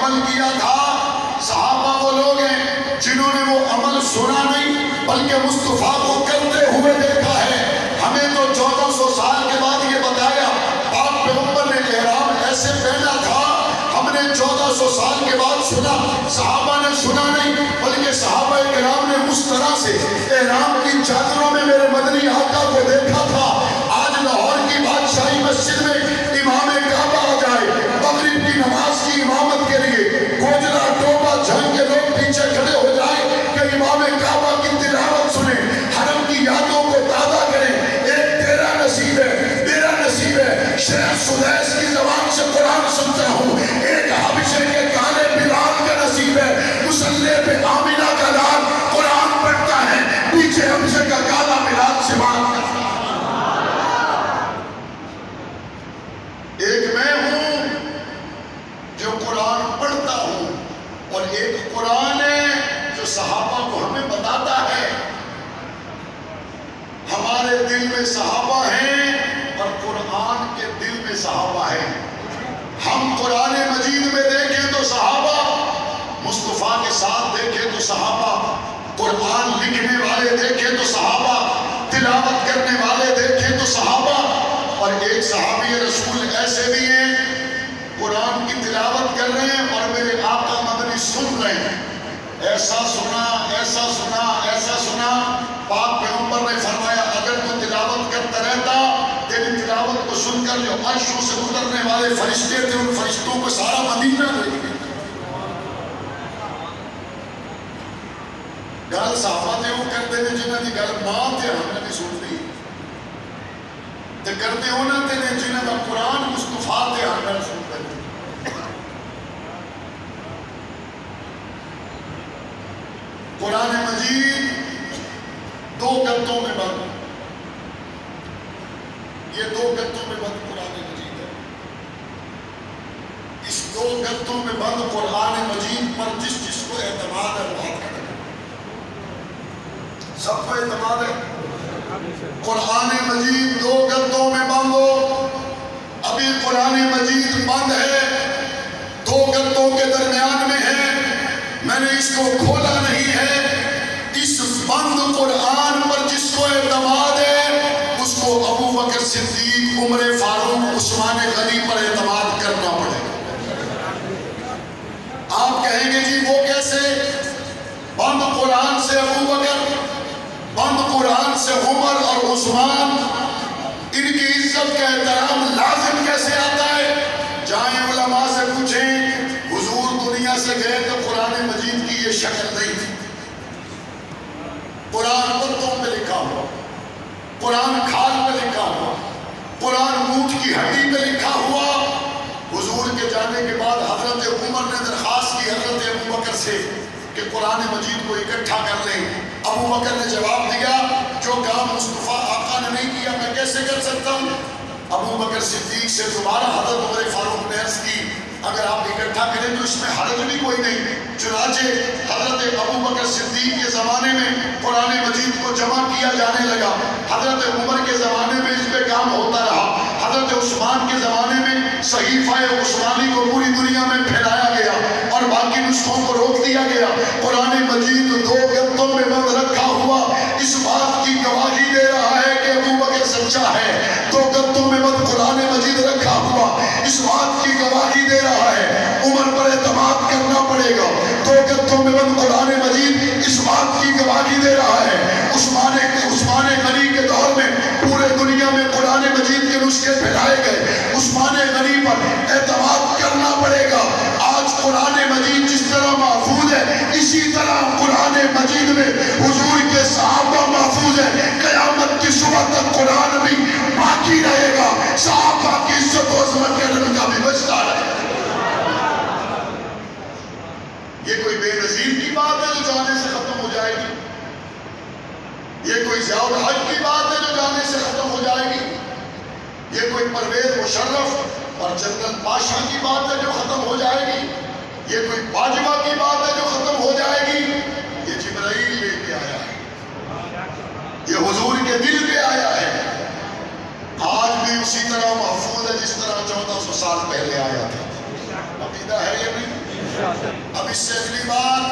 عمل کیا تھا. صحابہ وہ لوگ ہیں جنہوں نے وہ عمل سنا نہیں بلکہ مصطفیٰ کو کرتے ہوئے دیکھا ہے. ہمیں تو 1400 سال کے بعد یہ بتایا پاک پیغمبر نے احرام ایسے پہنا تھا. ہم نے 1400 سال کے بعد سنا. صحابہ نے سنا نہیں بلکہ صحابہ کرام نے اس طرح سے احرام کی چادروں میں میرے مدنی آقا کو دیکھا تھا. آج لاہور کی بادشاہی مسجد میں امام کعبہ آ جائے مغرب کی نماز کی امامت کے لیے گوجرا ٹوپا جھنگ کے لوگ پیچھے کھڑے ہو جائے کہ امام کعبہ کی تلاوت سنیں, حرم کی یادوں کو تازہ کریں. ایک تیرا نصیب ہے, میرا نصیب ہے, شیخ سدیس کی زبان سے قرآن سنتا ہوں. ایک حبشے کے کالے بلال کا نصیب ہے, مصلی پہ آمینہ کا لال قرآن پڑھتا ہے, پیچھے حبشے کا کالا بلال سے بات کرتا ہے. ایک میں ہوں جو قرآن پڑھتا ہوں اور ایک قرآن ہے جو صحابہ کو ہمیں بتاتا ہے. ہمارے دل میں صحابہ ہیں اور قرآن کے دل میں صحابہ ہیں. ہم قرآن مجید میں دیکھیں تو صحابہ, مصطفیٰ کے ساتھ دیکھیں تو صحابہ, قرآن لکھنے والے دیکھیں تو صحابہ, تلاوت کرنے والے دیکھیں تو صحابہ. اور ایک صحابی رسول ایسے بھی ہیں قرآن کی تلاوت کر رہے ہیں اور میرے آقا مدنی سن رہے ہیں. ایسا سنا, ایسا سنا, ایسا سنا. پاک پیغمبر نے فرمایا اگر تو تلاوت کرتا رہتا تیری تلاوت کو سن کر جو عرشوں سے اترنے والے فرشتے تھے ان فرشتوں کو سارا مدینہ دیکھ گئے. گل صحابہ تے وہ کرتے ہیں جنہاں دی گل ماں تے ہم نے سنتی تے کرتے ہونا تے نے جنہاں دا قرآن مصطفیٰ تے ہم نے سنتے. قرآن مجید دو گتوں میں بند, یہ دو گتوں میں بند قرآن مجید ہے. اس دو گتوں میں بند قرآن مجید پر جس جس کو اعتماد ہے وہ ہاتھ کھڑا کرے. سب کو اعتماد ہے. قرآن مجید دو گتوں میں بند ہو. ابھی قرآن مجید بند ہے, دو گتوں کے درمیان میں ہے. میں نے اس کو کھولا نہیں ہے. اس بند قرآن پر جس کو اعتماد ہے اس کو ابو بکر صدیق, عمر فاروق, عثمان غنی پر اعتماد کرنا پڑے گا. آپ کہیں گے جی وہ کیسے؟ بند قرآن سے ابو بکر, بند قرآن سے عمر اور عثمان, ان کی عزت کا احترام لازم کیسے آتا ہے؟ جائیں علماء سے پوچھیں حضور دنیا سے گئے تو قرآن مجید کی یہ شکل نہیں تھی. قرآن پتوں پہ لکھا ہوا, قرآن کھال پہ لکھا ہوا, قرآن اونٹ کی ہڈی پہ لکھا ہوا. حضور کے جانے کے بعد حضرت عمر نے درخواست کی حضرت ابو بکر سے کہ قرآن مجید کو اکٹھا کر لیں. ابو بکر نے جواب دیا جو کام مصطفیٰ آقا نے نہیں کیا میں کیسے کر سکتا ہوں. ابو بکر صدیق سے دوبارہ حضرت عمر فاروق نے عرض کی اگر آپ اکٹھا کریں تو اس میں حرج بھی کوئی نہیں. چنانچہ حضرت ابو بکر صدیق کے زمانے میں قرآن مجید کو جمع کیا جانے لگا. حضرت عمر کے زمانے میں اس پہ کام ہوتا رہا. حضرت عثمان کے زمانے میں صحیفہ عثمانی کو پوری دنیا میں پھیلایا گیا اور باقی نسخوں کو روک دیا گیا. قرآن مجید دو گتوں میں بند رکھا ہوا اس بات کی گواہی دے رہا ہے کہ ابو بکر سچا ہے. دو گتوں میں بند قرآن مجید رکھا ہوا اس بات کی گواہی دے رہا ہے عمر پر اعتماد کرنا پڑے گا. دو گتوں میں بند قرآن مجید اس بات کی گواہی دے رہا ہے عثمان غنی کے دور میں پورے دنیا میں قرآن مجید کے نسخے پھیلائے گئے. عثمان غنی پر اعتماد کرنا پڑے گا. آج قرآن مجید جس طرح محفوظ ہے اسی طرح قرآن مجید میں حضور کے صحابہ محفوظ ہے. قیامت کی صبح تک قرآن بھی باقی رہے گا. صحابہ کی عزت و عظمت کا ڈنکا بھی بجتا رہے گا. یہ کوئی بے نظیر کی بات ہے جو جانے سے ختم ہو جائے گی. یہ کوئی ضیاء الحق کی بات ہے جو جانے سے ختم ہو جائے گی. یہ کوئی پرویز مشرف اور جنرل پاشا کی بات ہے جو ختم ہو جائے گی. یہ کوئی باجوہ کی بات ہے جو ختم ہو جائے گی. یہ جبرائیل لے کے آیا ہے, یہ حضور کے دل پہ آیا ہے. آج بھی اسی طرح محفوظ ہے جس طرح 1400 سال پہلے آیا تھا. عقیدہ ہے یہ نہیں. اب اس سے اگلی بات،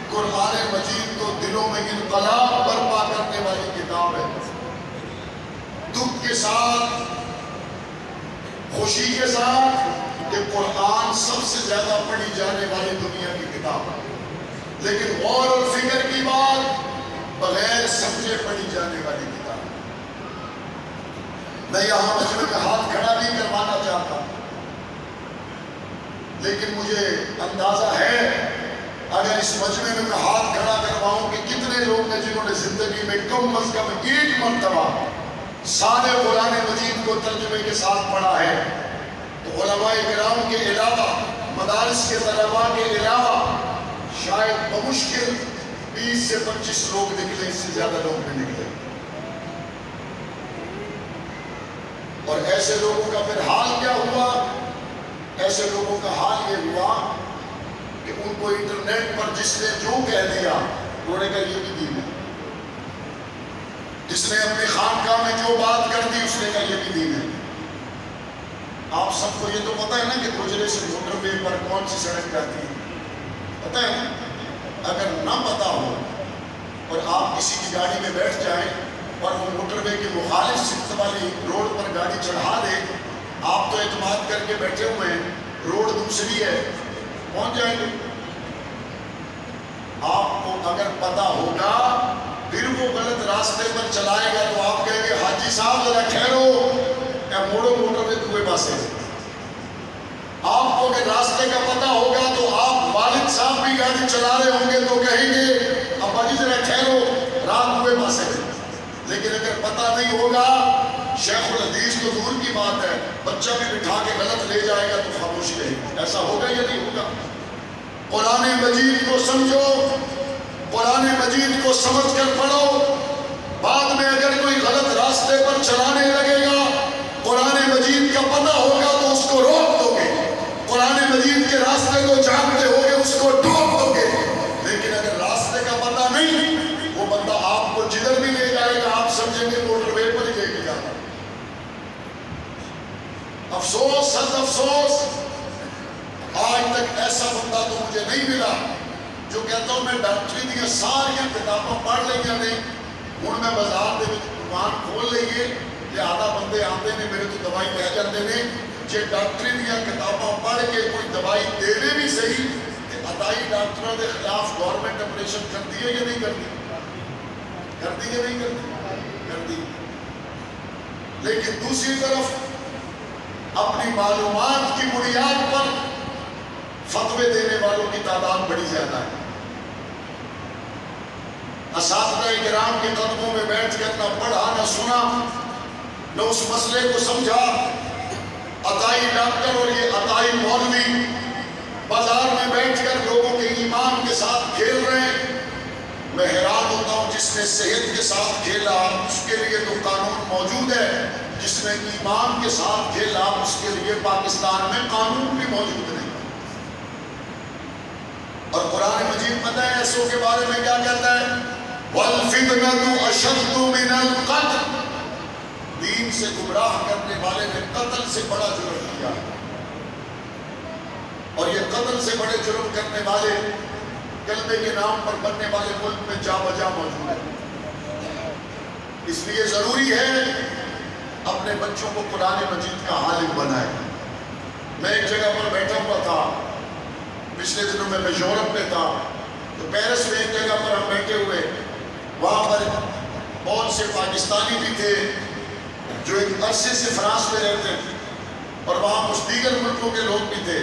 قرآن مجید تو دلوں میں انقلاب برپا کرنے والی کتاب ہے. دکھ کے ساتھ، خوشی کے ساتھ کہ قرآن سب سے زیادہ پڑھی جانے والی دنیا کی کتاب ہے. لیکن غور اور فکر کی بات، بغیر سمجھے پڑھی جانے والی کتاب. میں یہاں مجمع میں ہاتھ کھڑا نہیں کروانا چاہتا، لیکن مجھے اندازہ ہے اگر اس مجمع میں ہاتھ کھڑا کرواؤں کہ کتنے لوگ ہیں جنہوں نے زندگی میں کم از کم ایک مرتبہ سارے قرآن مجید کو ترجمے کے ساتھ پڑھا ہے، تو علماء کرام کے علاوہ، مدارس کے طلباء کے علاوہ شاید بمشکل 20 سے 25 لوگ نکلے، اس سے زیادہ لوگ نہیں نکلے. اور ایسے لوگوں کا پھر حال کیا ہوا؟ ایسے لوگوں کا حال یہ ہوا کہ ان کو انٹرنیٹ پر جس نے جو کہہ دیا انہوں نے کہا یہ بھی دین ہے. جس نے اپنی خانقاہ میں جو بات کر دی اس نے کہا یہ بھی دین ہے. آپ سب کو یہ تو پتہ ہے نا کہ گجرے سے موٹر وے پر کون سی سڑک جاتی ہے، پتہ ہے نا؟ اگر نہ پتہ ہو اور آپ کسی کی گاڑی میں بیٹھ جائیں اور وہ موٹر وے کے مخالف سمت والی روڈ پر گاڑی چڑھا دے، آپ تو اعتماد کر کے بیٹھے ہوئے ہیں، روڈ دوسری ہے، پہنچ جائیں گے. آپ کو اگر پتہ ہوگا پھر وہ غلط راستے پر چلائے گا تو آپ کہیں گے حاجی صاحب ذرا ٹھہرو، اے موڑو موٹر وے دوئے پاسے. آپ کو اگر راستے کا پتہ ہوگا تو آپ والد صاحب بھی گاڑی چلا رہے ہوں گے تو کہیں گے ابا جی ذرا ٹھہرو، رات ہوئے پاسے. لیکن اگر پتہ نہیں ہوگا، شیخ الحدیث تو دور کی بات ہے، بچہ بھی بٹھا کے غلط لے جائے گا تو خاموشی رہے گی. ایسا ہوگا یا نہیں ہوگا؟ قرآن مجید کو سمجھو، قرآن مجید کو سمجھ کر پڑھو. بعد میں اگر کوئی غلط راستے پر چلانے لگے گا، قرآن مجید کا پتہ ہوگا تو اس کو روک دو گے، قرآن مجید کے راستے کو جانتے ہوگے اس کو ٹوک دو گے. لیکن اگر راستے کا پتہ نہیں، وہ بندہ آپ کو جدھر بھی لے جائے گا آپ سمجھیں گے موٹر وے پر ہی لے کے جاتا. افسوس، سخت افسوس، آج تک ایسا بندہ تو مجھے نہیں ملا جو کہتا ہوں میں ڈاکٹری دیا ساریا کتاباں پڑھ لیا نے، ہوں میں بازار دے دکان کھول لئیے، لہذا بندے آتے نے میرے تو دوائی لے جاتے نے. جے ڈاکٹری دیا کتاباں پڑھ کے کوئی دوائی دے دے بھی صحیح کہ عطائی ڈاکٹروں کے خلاف گورنمنٹ آپریشن کر دی یا نہیں کر دی؟ کر دی یا نہیں کر دی؟ کر دی. لیکن دوسری طرف اپنی معلومات کی بنیاد پر فتوے دینے والوں کی تعداد بڑی زیادہ ہے. اساتذہ کرام کے قدموں میں بیٹھ کر نہ پڑھا نہ سنا نہ اس مسئلے کو سمجھا. عطائی ڈاکٹر اور یہ عطائی مولوی بازار میں بیٹھ کر لوگوں کے ایمان کے ساتھ کھیل رہے ہیں. میں حیران ہوتا ہوں، جس نے صحت کے ساتھ کھیلا اس کے لیے تو قانون موجود ہے، جس نے ایمان کے ساتھ کھیلا اس کے لیے پاکستان میں قانون بھی موجود نہیں. اور قرآن مجید پتہ ہے ایسوں کے بارے میں کیا کہتا ہے؟ وَالْفِتْنَةُ أَشَدُّ مِنَ الْقَتْلِ. دین سے گمراہ کرنے والے نے قتل سے بڑا جرم کیا، اور یہ قتل سے بڑے جرم کرنے والے کلمے کے نام پر بننے والے ملک میں جا بجا موجود ہیں. اس لیے ضروری ہے اپنے بچوں کو قرآن مجید کا عالم بنائے. میں ایک جگہ پر بیٹھا ہوا تھا، پچھلے دنوں میں یورپ میں تھا، تو پیرس میں ایک جگہ پر ہم بیٹھے ہوئے، وہاں پر بہت سے پاکستانی بھی تھے جو ایک عرصے سے فرانس میں رہتے ہیں، اور وہاں کچھ دیگر ملکوں کے لوگ بھی تھے.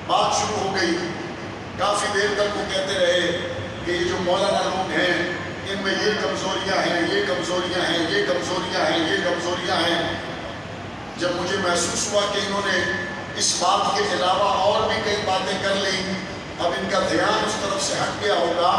بات شروع ہو گئی، کافی دیر تک وہ کہتے رہے کہ یہ جو مولانا لوگ ہیں ان میں یہ کمزوریاں ہیں، یہ کمزوریاں ہیں، یہ کمزوریاں ہیں، یہ کمزوریاں ہیں. جب مجھے محسوس ہوا کہ انہوں نے اس بات کے علاوہ اور بھی کئی باتیں کر لیں، اب ان کا دھیان اس طرف سے ہٹ گیا ہوگا،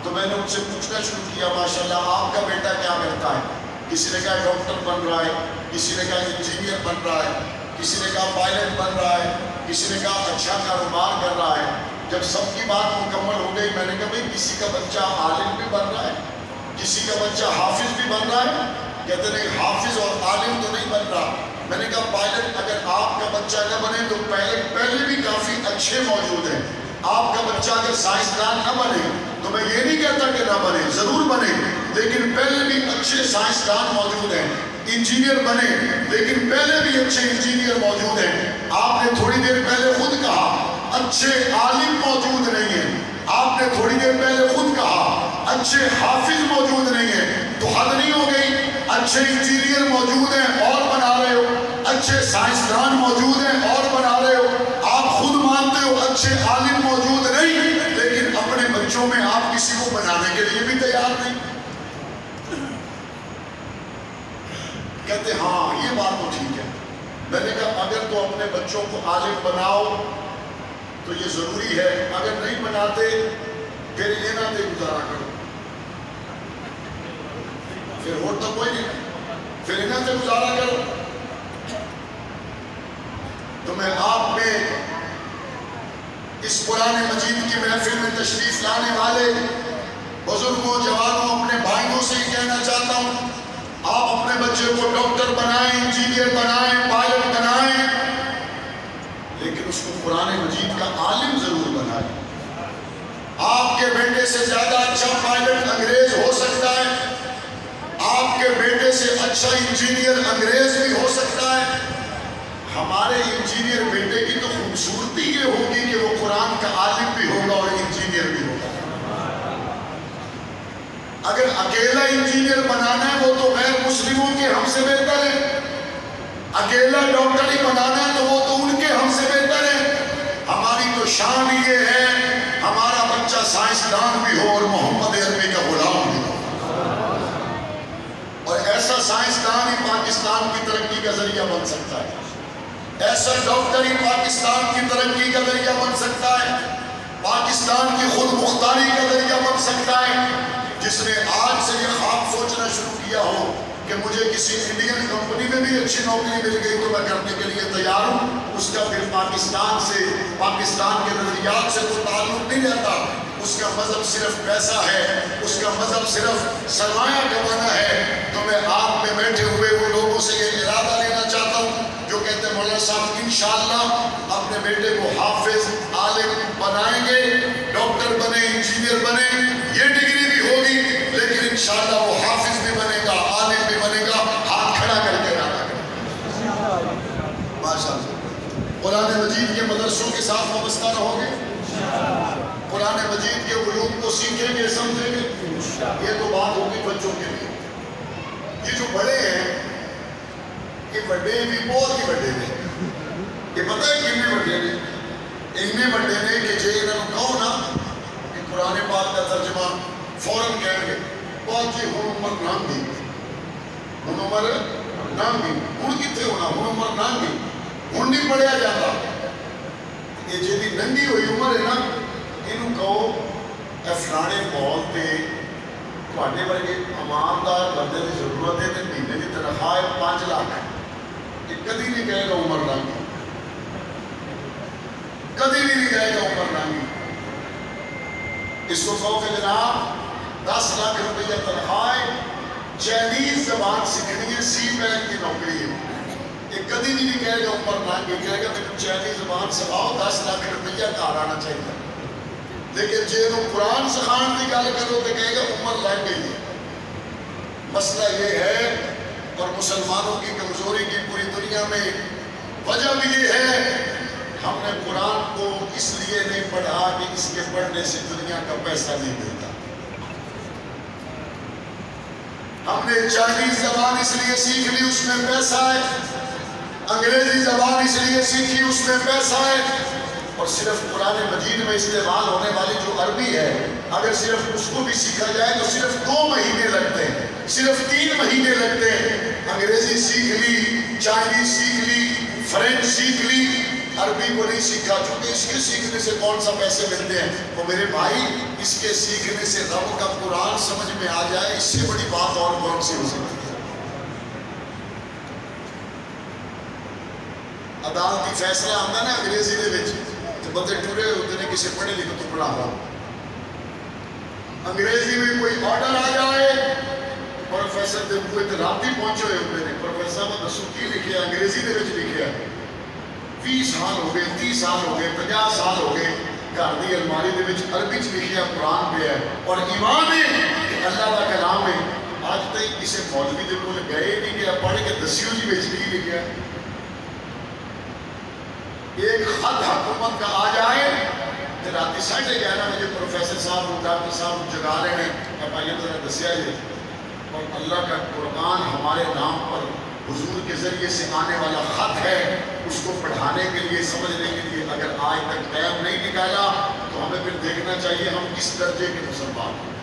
تو میں نے ان سے پوچھنا شروع کیا، ماشاءاللہ آپ کا بیٹا کیا کرتا ہے؟ کسی نے کہا ڈاکٹر بن رہا ہے، کسی نے کہا انجینئر بن رہا ہے، کسی نے کہا پائلٹ بن رہا ہے، کسی نے کہا اچھا کاروبار کر رہا ہے. جب سب کی بات مکمل ہو گئی میں نے کہا بھئی کسی کا بچہ عالم بھی بن رہا ہے، کسی کا بچہ حافظ بھی بن رہا ہے؟ کہتے نہیں حافظ اور عالم تو نہیں بن رہا. میں نے کہا پائلٹ اگر آپ کا بچہ نہ بنے تو پہلے بھی کافی اچھے موجود ہیں، آپ کا بچہ اگر سائنسدان نہ بنے تو میں یہ نہیں کہتا کہ نہ بنے، ضرور بنے، لیکن پہلے بھی اچھے سائنسدان موجود ہیں۔ انجینئر بنے لیکن پہلے بھی اچھے انجینئر موجود ہیں۔ آپ نے تھوڑی دیر پہلے خود کہا اچھے عالم موجود نہیں ہیں، آپ نے تھوڑی دیر پہلے خود کہا اچھے حافظ موجود نہیں ہیں، تو حد نہیں ہو گئی؟ اچھے انجینئر موجود ہیں اور بنا رہے ہو، اچھے سائنسدان موجود ہیں اور بنا رہے ہو، آپ خود مانتے ہو اچھے عالم موجود نہیں، لیکن اپنے بچوں میں آپ کسی کو بنانے کے لیے بھی تیار نہیں۔ کہتے ہاں یہ بات تو ٹھیک ہے۔ میں نے کہا اگر تو اپنے بچوں کو عالم بناؤ تو یہ ضروری ہے، اگر نہیں بناتے پھر یہ نہ دے گزارا کرو، پھر ہوتا کوئی نہیں، پھر انہوں سے گزارا کرو۔ تو میں آپ میں اس قرآن مجید کی محفل میں تشریف لانے والے بزرگوں، جوانوں، اپنے بھائیوں سے یہ کہنا چاہتا ہوں، آپ اپنے بچے کو ڈاکٹر بنائیں، انجینئر بنائیں، پائلٹ بنائیں، لیکن اس کو قرآن مجید کا عالم ضرور بنائیں۔ آپ کے بیٹے سے زیادہ اچھا پائلٹ انگریز ہو سکتا ہے، آپ کے بیٹے سے اچھا انجینئر انگریز بھی ہو سکتا ہے۔ ہمارے انجینئر بیٹے کی تو خوبصورتی یہ ہوگی کہ وہ قرآن کا عالم بھی ہوگا اور انجینئر بھی ہوگا۔ اگر اکیلا انجینئر بنانا ہے وہ تو غیر مسلموں کے ہم سے بہتر ہے، اکیلا ڈاکٹر ہی بنانا ہے تو وہ تو ان کے ہم سے بہتر ہے۔ ہماری تو شان یہ ہے ہمارا بچہ سائنسدان بھی ہو اور محمد عربی کا غلام بھی ہو، اور ایسا سائنسدان ہی پاکستان کی ترقی کا ذریعہ بن سکتا ہے، ایسا ڈاکٹر ہی پاکستان کی ترقی کا ذریعہ بن سکتا ہے، پاکستان کی خود مختاری کا ذریعہ بن سکتا ہے۔ جس نے آج سے یہ خواب سوچنا شروع کیا ہو کہ مجھے کسی انڈین کمپنی میں بھی اچھی نوکری مل گئی تو میں کرنے کے لیے تیار ہوں، اس کا پھر پاکستان سے، پاکستان کے نظریات سے تو تعلق نہیں رہتا، اس کا مذہب صرف پیسہ ہے، اس کا مذہب صرف سرمایہ کمانا ہے۔ تو میں آپ میں بیٹھے ہوئے وہ لوگوں سے یہ ارادہ لینا چاہتا ہوں جو کہتے ہیں مولانا صاحب انشاءاللہ اپنے بیٹے کو حافظ عالم بنائیں گے، ڈاکٹر بنے، انجینئر بنے، یہ ڈگری بھی ہوگی لیکن انشاءاللہ وہ حافظ بھی بنے گا، عالم بھی بنے گا۔ ہاتھ کھڑا کر کے ارادہ کریں ماشاءاللہ۔ قرآن مجید کے مدرسوں کے ساتھ وابستہ رہو گے، قرآن مجید کے علوم کو سیکھیں گے، سمجھیں گے، یہ تو بات ہوگی بچوں کے لیے۔ یہ جو بڑے ہیں یہ بڑے بھی بہت ہی بڑے نے، یہ پتہ ہے کتنے بڑے نے؟ اتنے بڑے نے کہ جے انہوں نے کہو نا کہ قرآن پاک کا ترجمہ فوراً کہیں گے بہت جی ہن عمر نانگی، ہن عمر نانگی، ہن کتنے ہونا، ہن عمر نانگی، ہن نہیں پڑھیا جاتا۔ یہ جی دی ننگی ہوئی عمر ہے نا، انہوں کہو اے فلانے مول تے تواڈے ورگے ایماندار بندے کی ضرورت ہے تے مہینے کی تنخواہ ہے 5 لاکھ، یہ کدی نہیں کہے گا عمر نانگی، کدی بھی نہیں کہے گا عمر نانگی۔ اس کو کہو کہ جناب 10 لاکھ روپیہ تنخواہ ہے، چائنیز زبان سیکھنی ہے، سی بینک کی نوکری ہے، یہ کدی بھی نہیں کہے گا عمر نانگی، کہے گا کہ چائنیز زبان سکھاؤ 10 لاکھ روپیہ گھر آنا چاہیے۔ لیکن جے وہ قرآن سکھان کی گل کرو تو کہے گا عمر لگ گئی ہے۔ مسئلہ یہ ہے، اور مسلمانوں کی کمزوری کی پوری دنیا میں وجہ بھی یہ ہے، ہم نے قرآن کو اس لیے نہیں پڑھا کہ اس کے پڑھنے سے دنیا کا پیسہ نہیں ملتا۔ ہم نے چائنیز زبان اس لیے سیکھ لی اس میں پیسہ ہے، انگریزی زبان اس لیے سیکھی اس میں پیسہ ہے، اور صرف قرآن مجید میں استعمال ہونے والی جو عربی ہے اگر صرف اس کو بھی سیکھا جائے تو صرف 2 مہینے لگتے ہیں، صرف 3 مہینے لگتے ہیں۔ انگریزی سیکھ لی، چائنیز سیکھ لی، فرینچ سیکھ لی، عربی کو نہیں سیکھا، چونکہ اس کے سیکھنے سے کون سا پیسے ملتے ہیں؟ تو میرے بھائی اس کے سیکھنے سے رب کا قرآن سمجھ میں آ جائے، اس سے بڑی بات اور کون سی ہو سکتی ہے؟ عدالتی فیصلہ آتا نا انگریزی دے وچ تو بندے ٹورے ہوتے ہیں کسی پڑھے لکھے تو پڑھا رہا، انگریزی میں کوئی آرڈر آ جائے، پروفیسر دے ہوئے تو رات ہی پہنچے ہوئے ہوتے ہیں، پروفیسر صاحب دسو کی لکھے انگریزی دے وچ لکھے 20 سال ہو گئے، 30 سال ہو گئے، 50 سال ہو گئے، گھر کی الماری دے وچ عربی چ لکھیا قرآن پہ ہے اور ایمان ہے کہ اللہ کا کلام ہے. آج تک کسی مولوی دے کول گئے نہیں کہ پڑھ کے دسیو جی وچ کی لکھیا. ایک خط حکومت کا آ جائے تو رات 11:30 بجے پروفیسر صاحب ڈاکٹر صاحب جگا رہے ہیں بھائی ذرا دسیا جائے. اور اللہ کا قرآن ہمارے نام پر حضور کے ذریعے سے آنے والا خط ہے. اس کو پڑھانے کے لیے سمجھنے کے لیے اگر آج تک ٹائم نہیں نکالا تو ہمیں پھر دیکھنا چاہیے ہم کس درجے کے مسلمان ہیں.